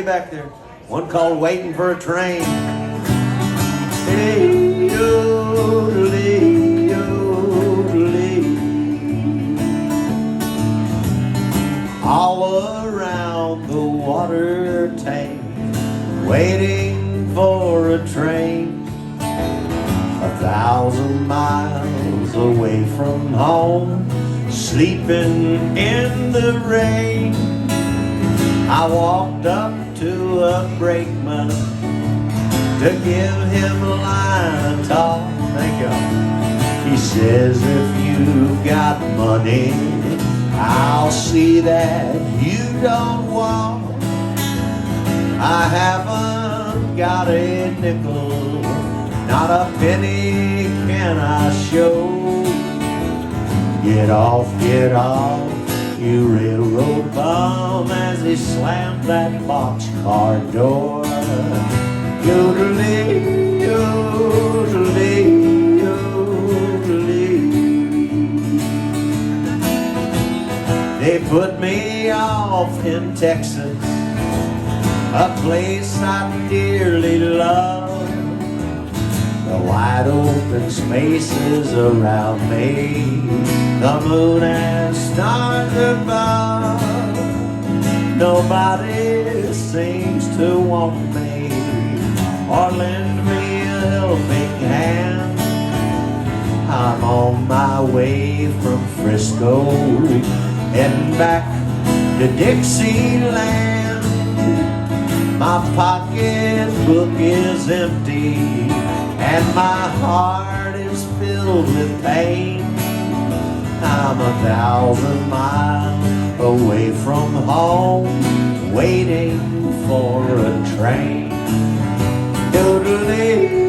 Back there, one called Waiting for a Train. Hey, yodelee, yodelee. All around the water tank, waiting for a train. 1,000 miles away from home, sleeping in the rain. I walked up to a brakeman to give him a line of talk. Thank you. He says, if you've got money, I'll see that you don't walk. I haven't got a nickel, not a penny can I show. Get off, you railroad bum, as he slammed that boxcar door. Yodelee, yodelee, yodelee. They put me off in Texas, a place I dearly love. The wide open spaces around me, the moon and stars above. Nobody seems to want me or lend me a helping hand. I'm on my way from Frisco, heading back to Dixieland. My pocketbook is empty and my heart is filled with pain. I'm 1,000 miles away from home, waiting for a train. Yodelee.